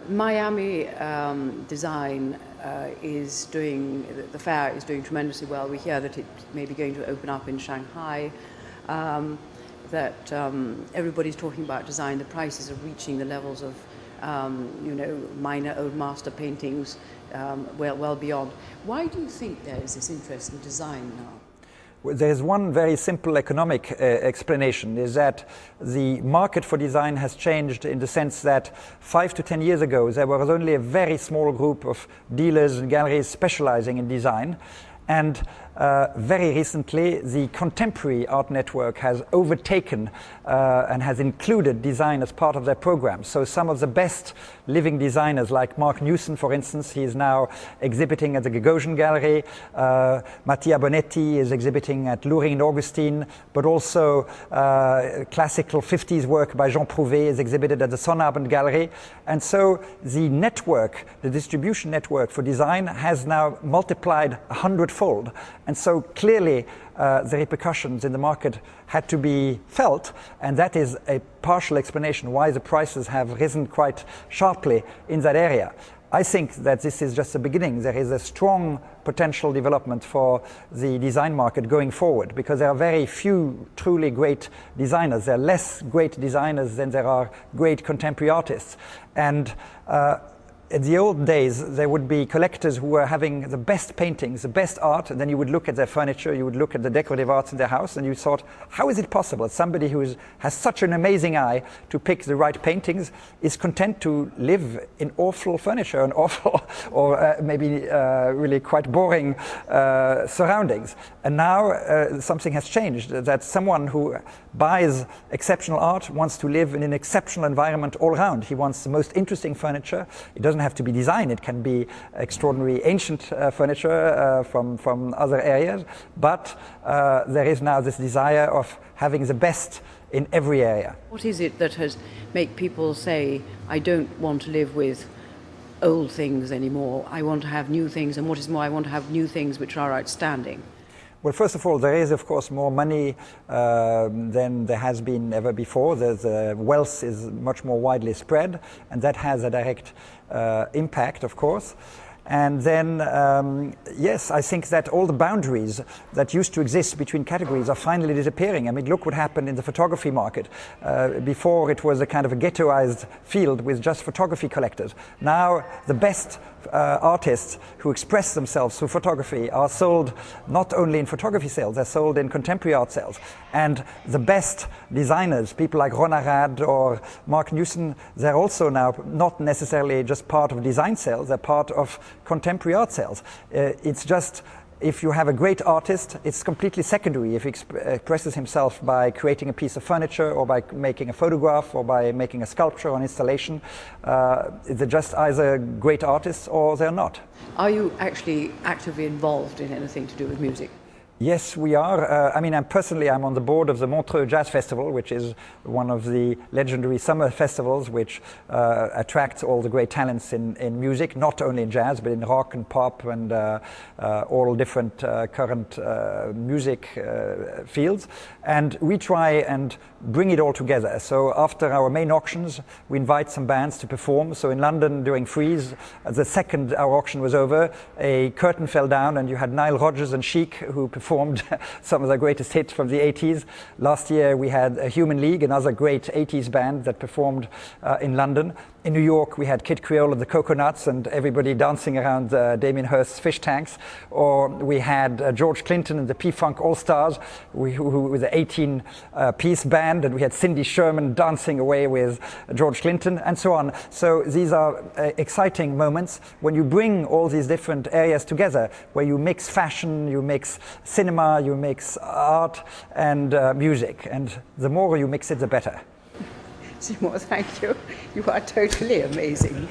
Miami design is doing, the fair is doing tremendously well. We hear that it may be going to open up in Shanghai, that everybody's talking about design. The prices are reaching the levels of, you know, minor old master paintings, well beyond. Why do you think there is this interest in design now? Well, there is one very simple economic explanation, is that the market for design has changed in the sense that 5 to 10 years ago there was only a very small group of dealers and galleries specializing in design, and very recently the contemporary art network has overtaken and has included design as part of their program. So some of the best living designers, like Mark Newson, for instance, he is now exhibiting at the Gagosian Gallery. Mattia Bonetti is exhibiting at Louvre Augustine, but also classical 50s work by Jean Prouvé is exhibited at the Sonnabend Gallery. And so the network, the distribution network for design has now multiplied 100-fold. And so clearly the repercussions in the market had to be felt, and that is a partial explanation why the prices have risen quite sharply in that area. I think that this is just the beginning. There is a strong potential development for the design market going forward, because there are very few truly great designers. There are less great designers than there are great contemporary artists. And in the old days, there would be collectors who were having the best paintings, the best art, and then you would look at their furniture, you would look at the decorative arts in their house, and you thought, how is it possible that somebody who has such an amazing eye to pick the right paintings is content to live in awful furniture and awful, or maybe really quite boring surroundings. And now something has changed, that someone who buys exceptional art wants to live in an exceptional environment all around. He wants the most interesting furniture. It doesn't have to be design, it can be extraordinary ancient furniture from other areas, but there is now this desire of having the best in every area. What is it that has made people say, I don't want to live with old things anymore, I want to have new things, and what is more, I want to have new things which are outstanding? Well, first of all, there is, of course, more money than there has been ever before. The wealth is much more widely spread, and that has a direct impact, of course. And then, yes, I think that all the boundaries that used to exist between categories are finally disappearing. I mean, look what happened in the photography market. Before, it was a kind of a ghettoized field with just photography collectors. Now, the best artists who express themselves through photography are sold not only in photography sales, they're sold in contemporary art sales. And the best designers, people like Ron Arad or Mark Newson, they're also now not necessarily just part of design sales, they're part of contemporary art sales. It's just, if you have a great artist, it's completely secondary if he expresses himself by creating a piece of furniture or by making a photograph or by making a sculpture or an installation. They're just either great artists or they're not. Are you actually actively involved in anything to do with music? Yes, we are. I mean, I'm on the board of the Montreux Jazz Festival, which is one of the legendary summer festivals which attracts all the great talents in music, not only in jazz, but in rock and pop and all different current music fields. And we try and bring it all together. So after our main auctions, we invite some bands to perform. So in London during Freeze, the second our auction was over, a curtain fell down and you had Nile Rodgers and Chic who performed some of the greatest hits from the 80s. Last year we had Human League, another great 80s band that performed in London. In New York we had Kid Creole and the Coconuts and everybody dancing around Damien Hirst's fish tanks. Or we had George Clinton and the P-Funk All-Stars who with an 18-piece band, and we had Cindy Sherman dancing away with George Clinton and so on. So these are exciting moments when you bring all these different areas together, where you mix fashion, you mix cinema, you mix art and music, and the more you mix it, the better. Simone, thank you. You are totally amazing.